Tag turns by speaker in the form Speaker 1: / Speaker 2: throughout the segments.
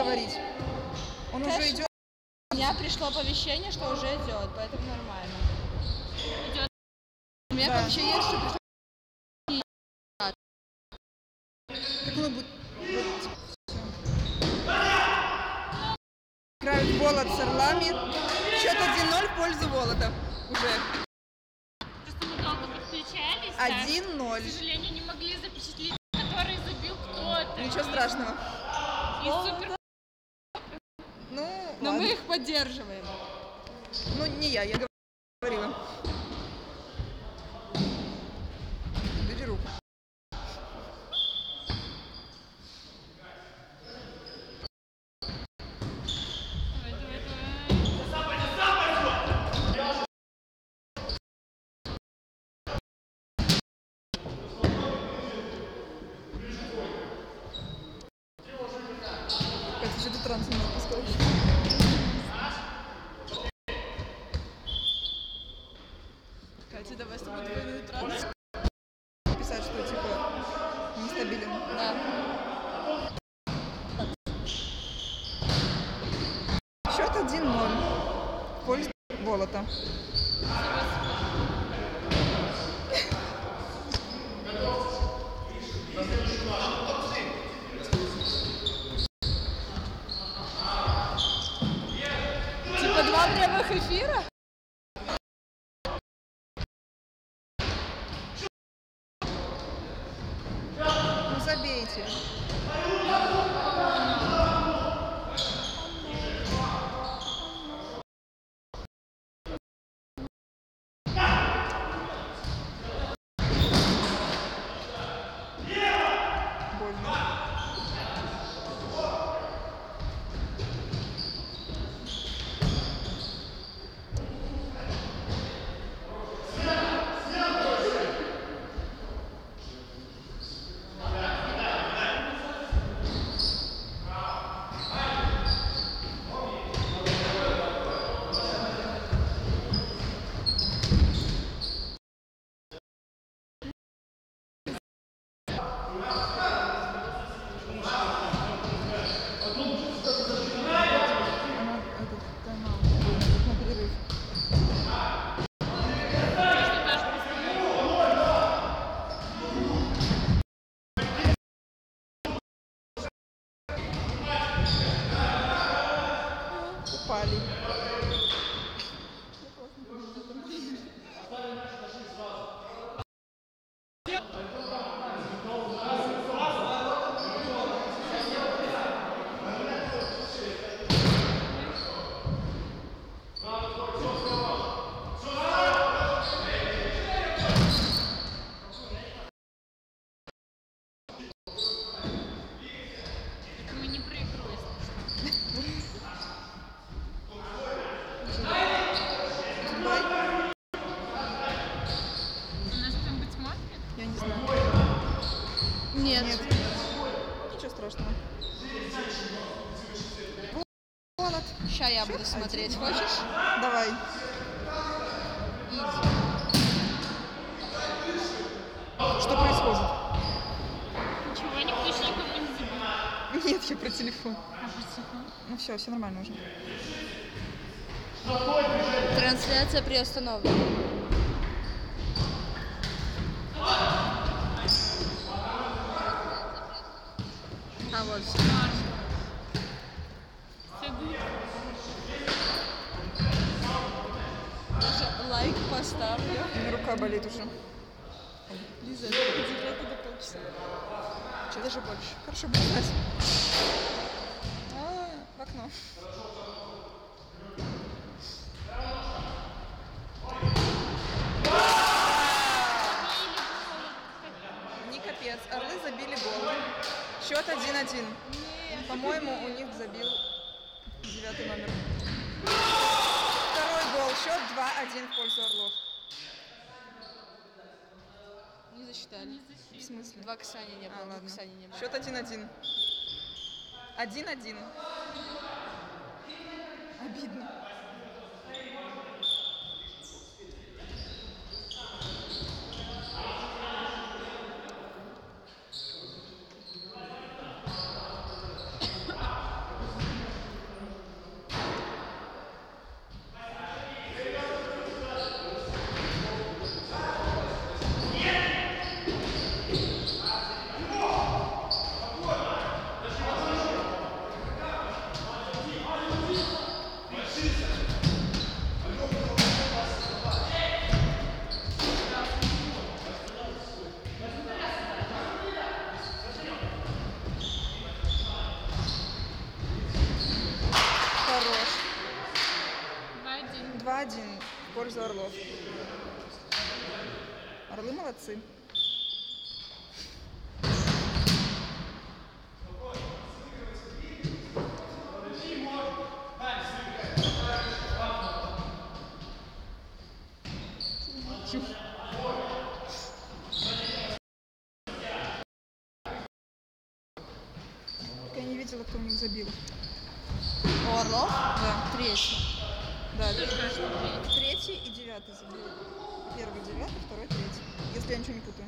Speaker 1: говорить. Он уже идет.
Speaker 2: У меня пришло оповещение, что уже идет, поэтому нормально. Идет. У меня вообще есть, что пришло.
Speaker 1: Так оно будет. Играют Волод с Орлами. Счет 1-0 в пользу Волода. Уже.
Speaker 3: Просто мы долго подключались.
Speaker 1: 1-0.
Speaker 3: К сожалению, не могли запечатлеть, который забил кто-то.
Speaker 1: Ничего страшного.
Speaker 3: И супер.
Speaker 1: Ну,
Speaker 2: но
Speaker 1: ладно.
Speaker 2: мы их поддерживаем.
Speaker 1: Ну, не я говорила. Бери руку. Как же ты транс не запускаешь?
Speaker 2: Катя, давай с тобой двойную транс.
Speaker 1: Писать, что типа нестабилен.
Speaker 2: Да.
Speaker 1: Счет 1-0 в пользу Волота.
Speaker 2: Типа 2 прямых эфира?
Speaker 1: Ну забейте. Больно. Она этот тайм-аут на перерыв. Упали.
Speaker 3: Мы не проигрываем.
Speaker 1: Давай.
Speaker 3: Нас кто-нибудь смотрит?
Speaker 1: Я не знаю.
Speaker 2: Нет.
Speaker 1: Нет. Ничего страшного. Волод.
Speaker 2: Сейчас я буду смотреть. Хочешь?
Speaker 1: Давай.
Speaker 2: Иди.
Speaker 1: Что происходит?
Speaker 3: Ничего, никто еще никого не забил.
Speaker 1: Нет, я про телефон. Ну все нормально уже.
Speaker 2: Трансляция приостановлена. А вот всё.
Speaker 3: Все будет.
Speaker 2: Даже лайк поставлю.
Speaker 1: У меня рука болит уже.
Speaker 2: Лиза, удержать до полчаса.
Speaker 1: Че, даже больше. Хорошо будет знать. В окно. Не капец. Орлы забили гол. Счет 1-1. По-моему, у них забил 9 номер. Второй гол. Счет 2-1 в пользу Орлов.
Speaker 2: Не засчитали.
Speaker 1: В смысле?
Speaker 2: 2 Ксани не было.
Speaker 1: Ладно.
Speaker 2: Ксани не было.
Speaker 1: Счет 1-1. 1-1. Обидно. пользу Орлов. Орлы молодцы. Я не видела, кто у них забил.
Speaker 2: У Орлов?
Speaker 1: Да.
Speaker 2: Третий.
Speaker 1: Да, третий и девятый забил. Первый девятый, второй третий. Если я ничего не путаю.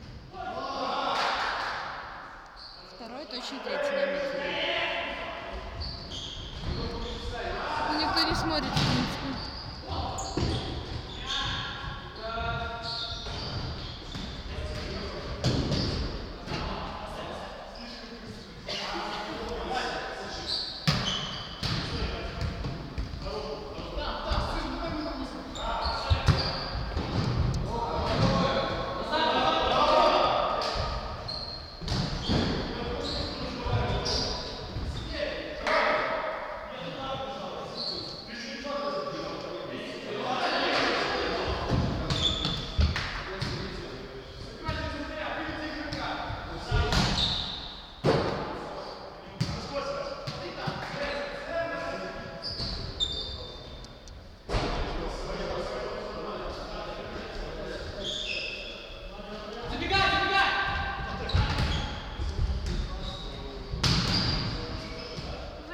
Speaker 2: Второй точно третий не видел. Никто не смотрит, в принципе.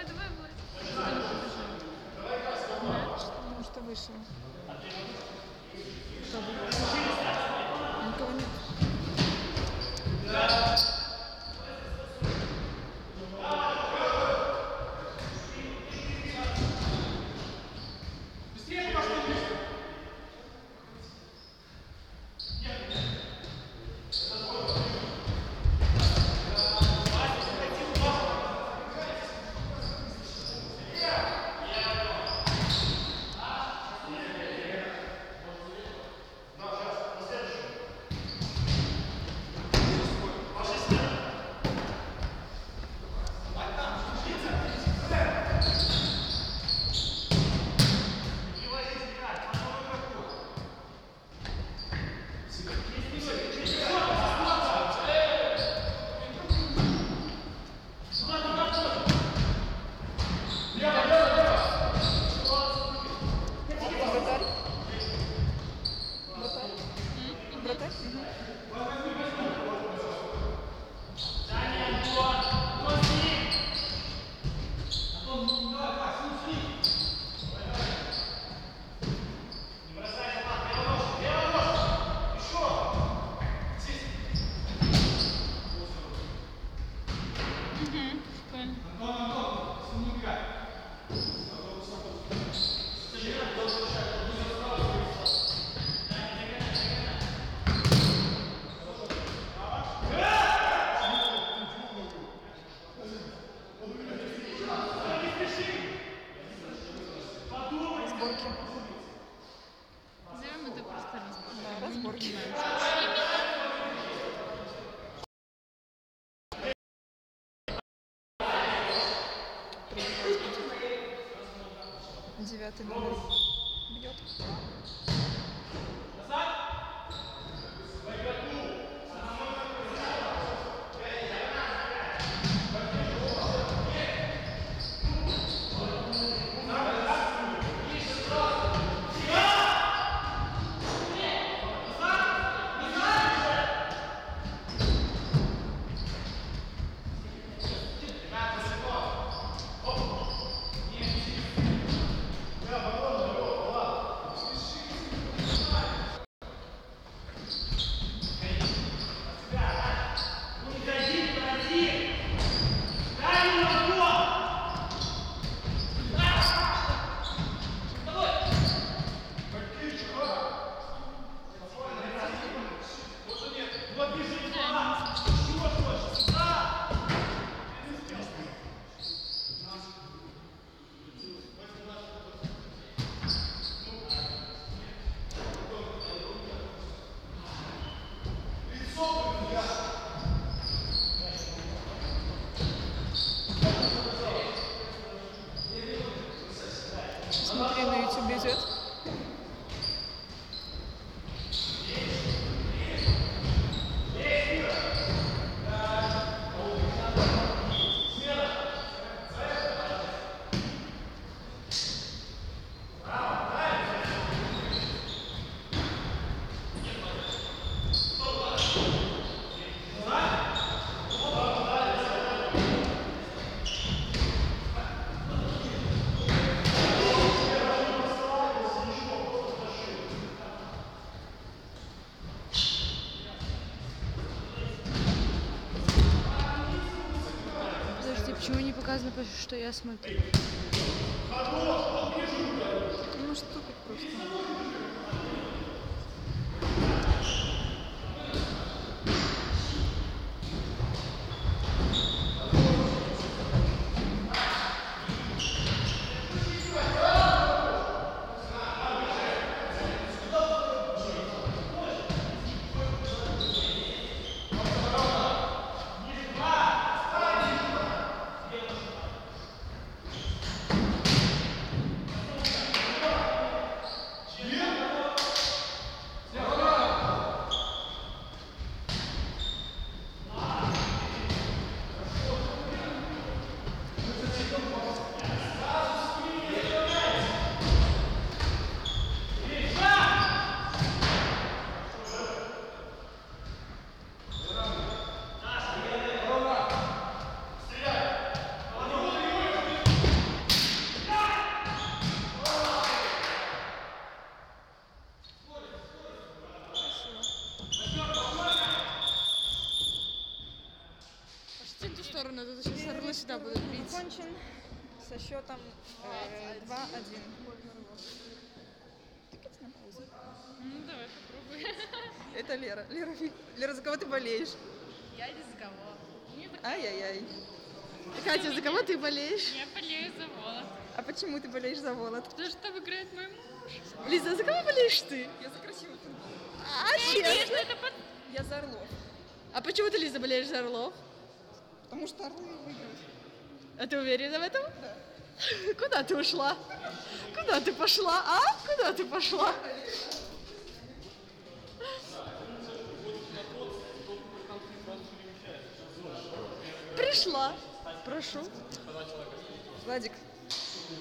Speaker 3: Давай, Влад.
Speaker 1: Потому что вышел. Кто был? Никого нет. Вратарь? Вратарь? Вратарь?
Speaker 3: Прикольно.
Speaker 1: Разборки.
Speaker 3: Назовем это просто разбор.
Speaker 1: Да, разборки. Пробивать будет. 9 номер бьет.
Speaker 2: Почему не показано, что я смотрю?
Speaker 1: Ну что тут просто.
Speaker 2: Пошли в ту сторону, а то сейчас орлы сюда будут бить.
Speaker 1: Кончен со счетом 2-1. Тыкать на паузу.
Speaker 3: Ну, давай попробуй.
Speaker 1: Это Лера. Лера, за кого ты болеешь?
Speaker 3: Я ни за кого. Мне так...
Speaker 1: Ай-яй-яй.
Speaker 2: Катя, за кого ты болеешь?
Speaker 3: Я болею за Волод.
Speaker 1: А почему ты болеешь за Волод?
Speaker 3: Потому что там играет мой муж.
Speaker 2: Лиза, за кого болеешь ты?
Speaker 1: Я за красивый футбол.
Speaker 3: Конечно, это под...
Speaker 1: Я за Орлов.
Speaker 2: А почему ты, Лиза, болеешь за Орлов?
Speaker 1: Потому что Орлы выиграют.
Speaker 2: А ты уверена в этом? Да. Куда ты ушла? Куда ты пошла, а? Куда ты пошла? Пришла. Прошу.
Speaker 1: Владик,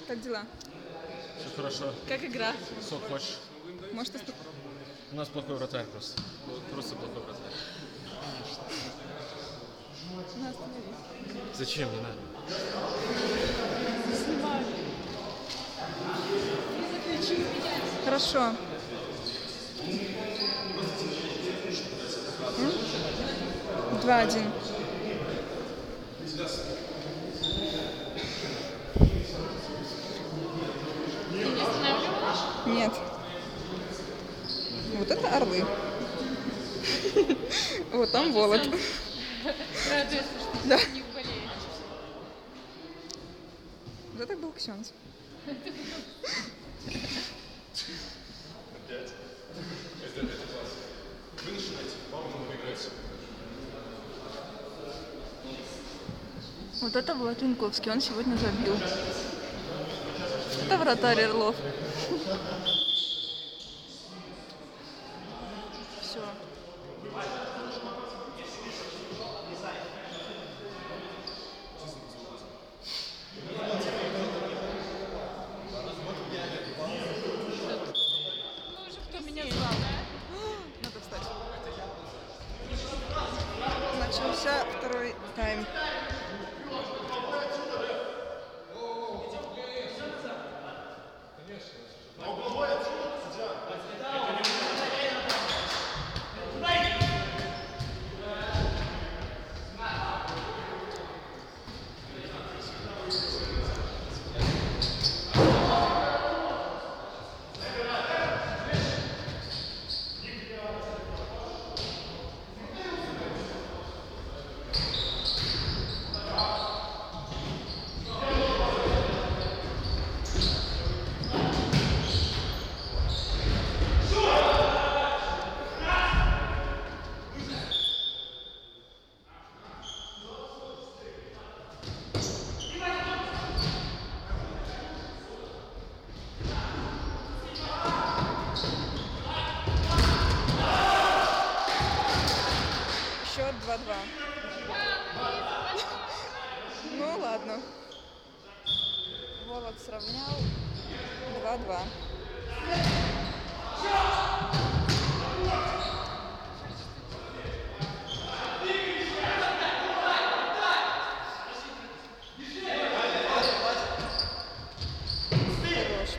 Speaker 1: как дела?
Speaker 4: Все хорошо.
Speaker 2: Как игра?
Speaker 4: Сок хочешь?
Speaker 1: Может,
Speaker 4: У нас плохой вратарь просто. Просто плохой вратарь.
Speaker 1: Ну, остановись.
Speaker 4: Зачем? Не надо.
Speaker 1: Хорошо. 2-1.
Speaker 3: Ты не останавливаешь?
Speaker 1: Нет. Вот это Орлы. Вот там Волод.
Speaker 3: Радуешься, что
Speaker 1: Да.
Speaker 3: ты не болеешь.
Speaker 1: Вот это был Ксенц. Вот это Влад Янковский, он сегодня забил. Это вратарь Орлов. Все. Кто меня звал? Надо встать. Начался второй тайм. Счет 2-2. Ну ладно. Волод сравнял 2-2. Хорош.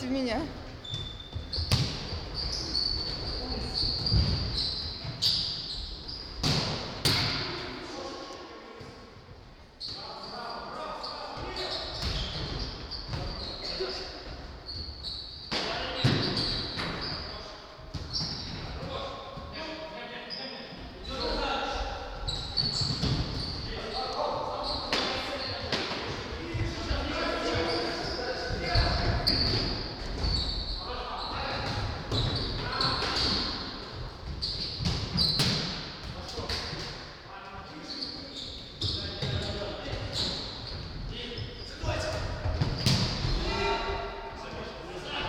Speaker 1: против меня.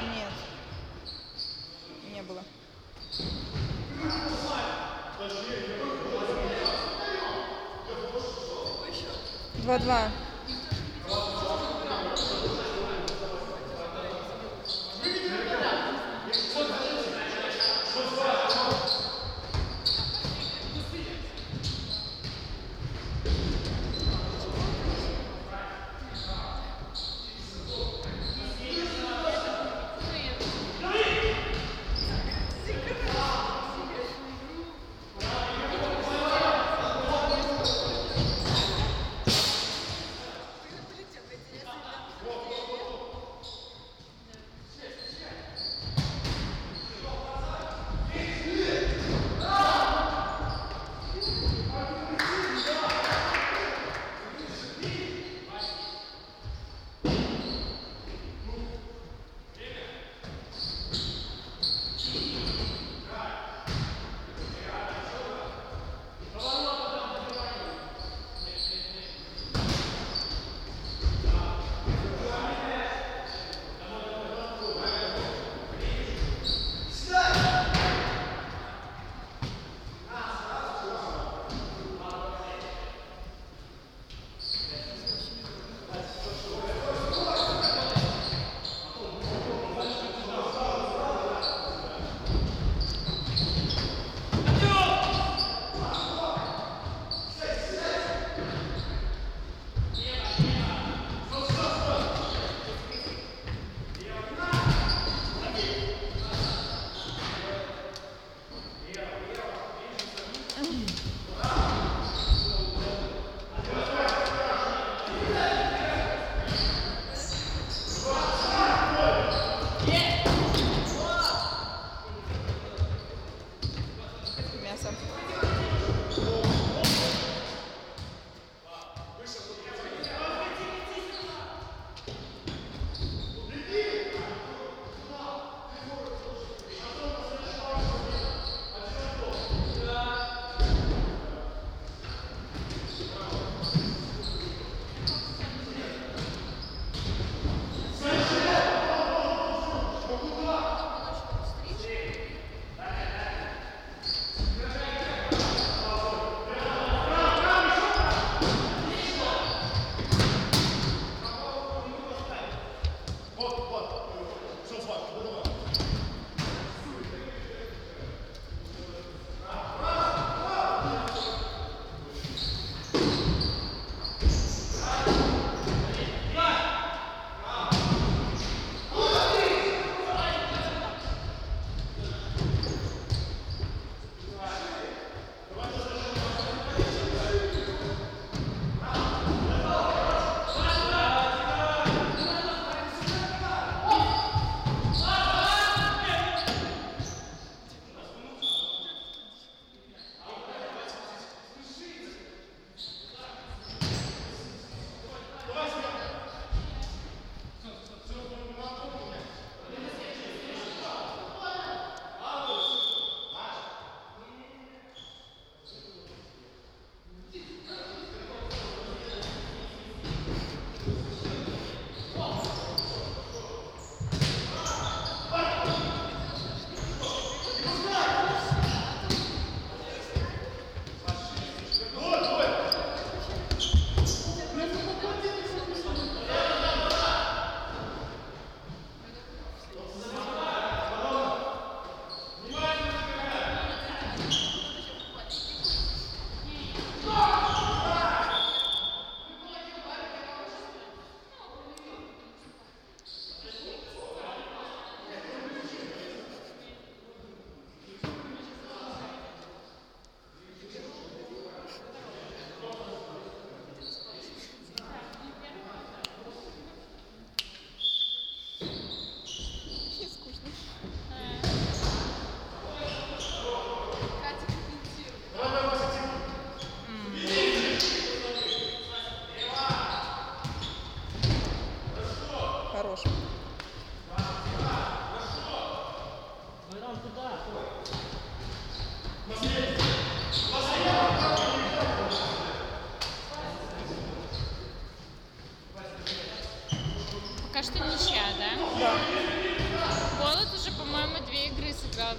Speaker 1: Нет. Не было. 2-2.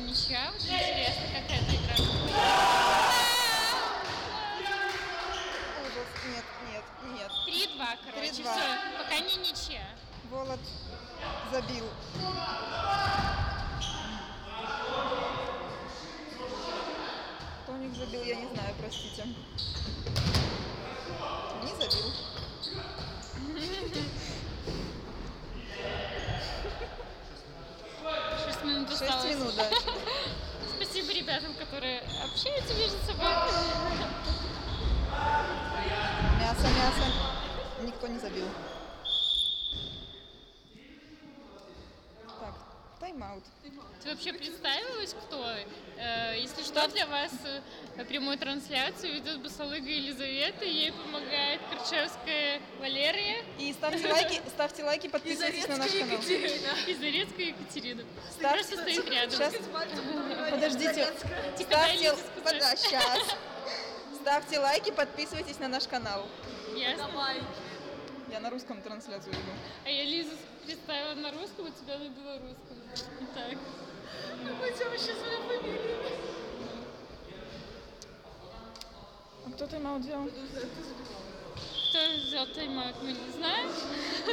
Speaker 3: ничья. Вот интересно, как эта игра будет.
Speaker 1: Ужас. Нет, нет, нет.
Speaker 3: 3-2, короче.
Speaker 1: 3-2.
Speaker 3: Все, пока не ничья.
Speaker 1: Волод забил. Кто у них забил, я не знаю, простите. Не забил.
Speaker 3: 6 минут
Speaker 1: 6
Speaker 3: осталось.
Speaker 1: минут, да.
Speaker 3: Спасибо ребятам, которые общаются между собой.
Speaker 1: Мясо, мясо. Никто не забил. Так, тайм-аут.
Speaker 3: Ты вообще представилась, кто? Если что, для вас прямую трансляцию ведет Басалыга Елизавета, ей помогает Корчевская Валерия
Speaker 1: И ставьте лайки, подписывайтесь на наш канал.
Speaker 3: и Зарецкая Екатерина.
Speaker 1: Ставьте-
Speaker 3: Просто стоит рядом.
Speaker 1: Сейчас, подождите. Ставьте, сейчас. Ставьте лайки, подписывайтесь на наш канал.
Speaker 3: Ясно?
Speaker 1: Я на русском трансляцию веду.
Speaker 3: А я Лизу представила на русском, а тебя на белорусском. Так.
Speaker 1: А кто тайм-аут делал?
Speaker 3: Кто взял тайм-аут, мы не знаем.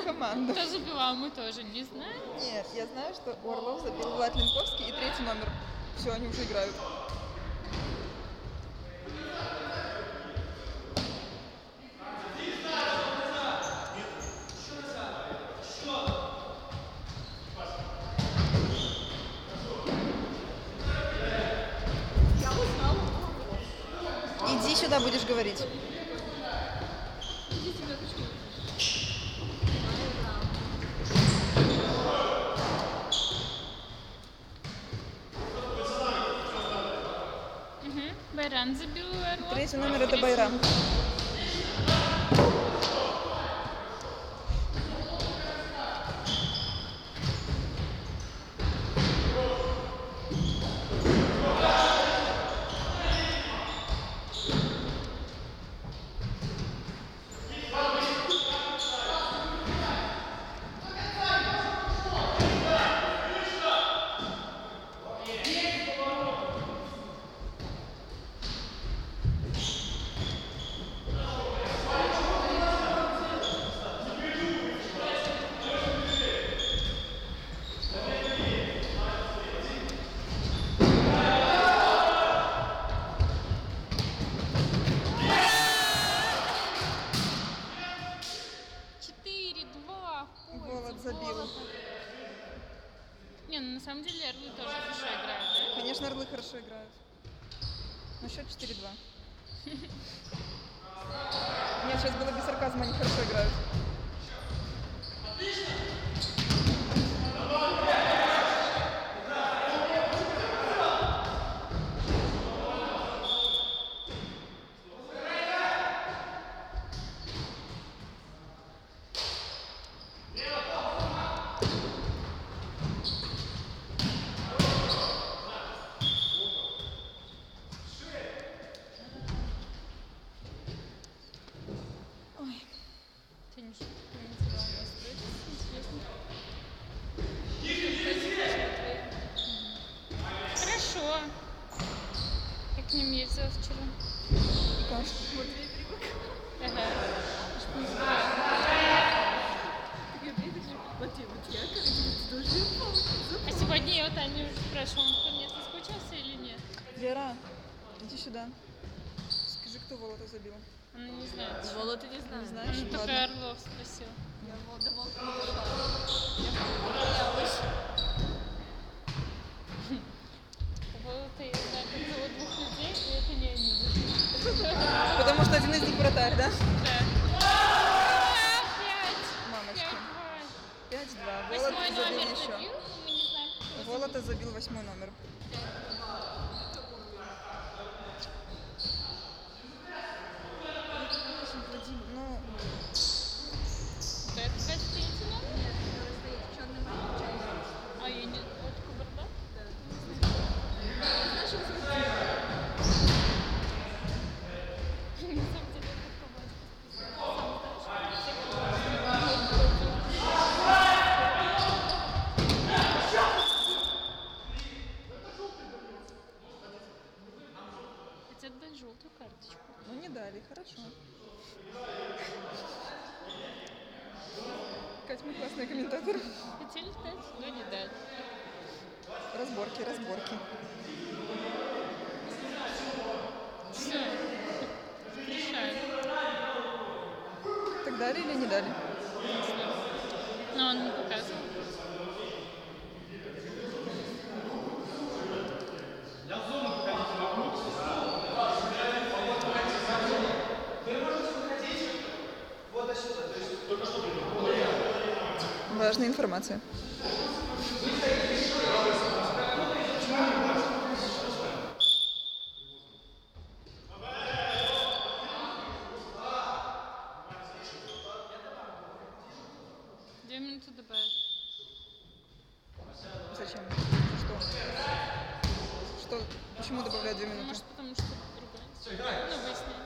Speaker 1: Команда.
Speaker 3: Кто забивал, мы тоже не знаем.
Speaker 1: Нет, я знаю, что у Орлов забил Влад Ленковский и 3-й номер. Все, они уже играют. Иди сюда, будешь говорить.
Speaker 3: Байран забил у Орлов.
Speaker 1: 3-й номер это Байрам. Волод забил.
Speaker 3: Не, ну на самом деле Орлы тоже хорошо играют, да?
Speaker 1: Конечно, Орлы хорошо играют. На счет 4-2. Нет, сейчас было без сарказма, они хорошо играют.
Speaker 3: Ты не инициировала интересно. Хорошо. Я к ним ездила вчера.
Speaker 1: Как?
Speaker 3: Ага. А сегодня я у Тани уже спрашивала, он по мне соскучился или нет?
Speaker 1: Вера, иди сюда. Скажи, кто Волода забил.
Speaker 3: Она не знает.
Speaker 2: Волод ты не
Speaker 1: Не
Speaker 2: знаешь.
Speaker 1: знаешь?
Speaker 3: Только
Speaker 1: Ладно.
Speaker 3: Орлов спросил.
Speaker 2: Я до Волода не дошла. Я боялась.
Speaker 3: Вот я знаю, как зовут двух людей, и это не они.
Speaker 1: Потому что один из них вратарь, да?
Speaker 3: Да. 5.
Speaker 1: Мамочки. 5-2.
Speaker 3: 8
Speaker 1: Волод забил
Speaker 3: номер
Speaker 1: еще.
Speaker 3: забил, но мы не знаем, кто забил.
Speaker 1: Волода забил 8 номер. Ну,
Speaker 3: Да, это 23 номер? А я не... Вот Кабарда? На самом деле, это Кабарда. желтую карточку.
Speaker 1: Ну не дали, хорошо. Кать, мы классные комментаторы.
Speaker 3: Хотели дать, но не дали.
Speaker 1: Разборки, разборки.
Speaker 3: Все. Решаем.
Speaker 1: Так дали или не дали?
Speaker 3: Но он не показывал.
Speaker 1: Важная информация.
Speaker 3: Две минуты добавить.
Speaker 1: Зачем? Что? Почему добавлять 2 минуты?
Speaker 3: Может, потому что другое. Ну, выясним.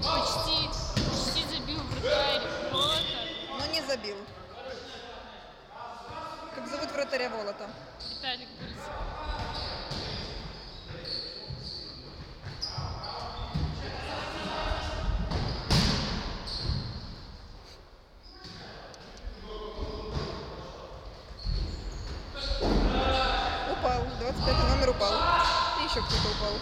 Speaker 3: Почти забил вратарь Волота.
Speaker 1: Но не забил. Как зовут вратаря Волота?
Speaker 3: Виталик Борисов.
Speaker 1: Упал. 25 номер упал. И еще кто-то упал.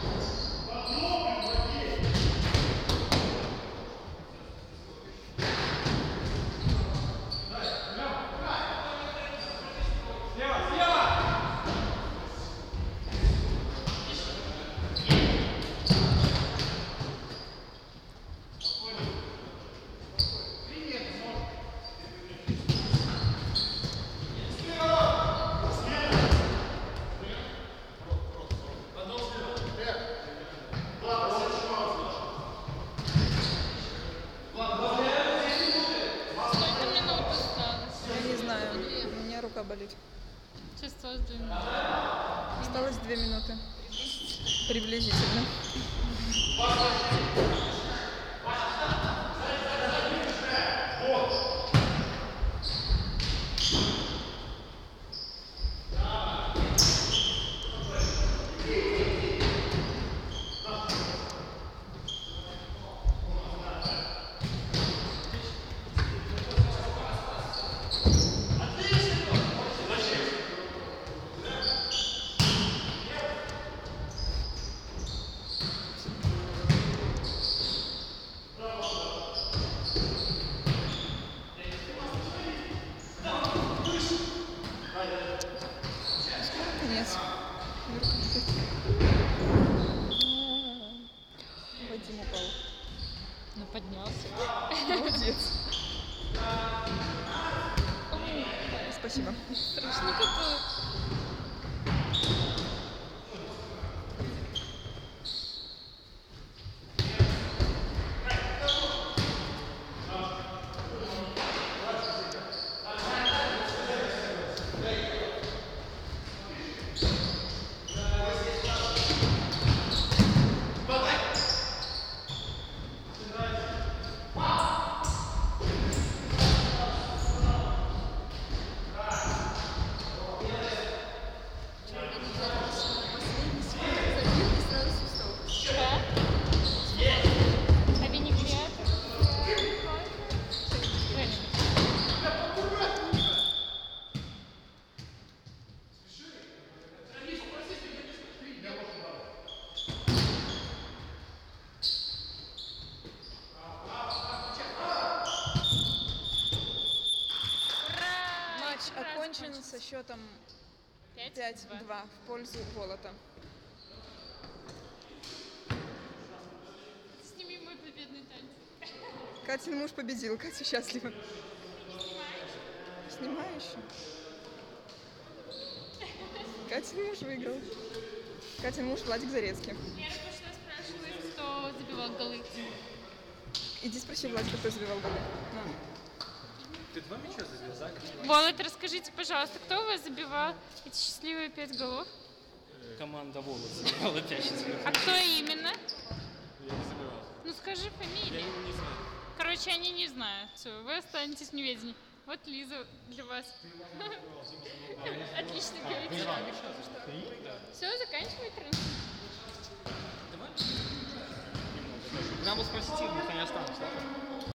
Speaker 3: Сколько минут осталось?
Speaker 1: Я не знаю. У меня рука болит.
Speaker 3: Сейчас осталось 2 минуты.
Speaker 1: Осталось 2 минуты. Приблизительно. Конец. Вадим упал.
Speaker 3: Ну, поднялся.
Speaker 1: Молодец. Спасибо.
Speaker 3: Страшно как-то. А винегрет?
Speaker 1: Матч окончен со счетом
Speaker 3: 5-2.
Speaker 1: 5-2 в пользу Волота.
Speaker 3: Сними мой победный танец.
Speaker 1: Катин муж победил. Катя счастлива. Снимаю еще. Катин муж выиграл. Катин муж Владик Зарецкий.
Speaker 3: Я пошла спрашивать, кто забивал голы.
Speaker 1: Иди спроси Владика, кто забивал голы. На.
Speaker 4: Ты 2 мяча забил, да?
Speaker 3: Волод, расскажите, пожалуйста, кто у вас забивал эти счастливые 5 голов?
Speaker 5: Команда Волос забивала 5 счастливых.
Speaker 3: А кто именно?
Speaker 4: Я не забивал.
Speaker 3: Ну скажи
Speaker 4: Я
Speaker 3: фамилию.
Speaker 4: не знаю.
Speaker 3: Короче, они не знают. Все, вы останетесь в неведении. Вот Лиза для вас. Отлично говорите. Все, заканчивай трансляцию.
Speaker 5: Нам бы спросить, никто не останется.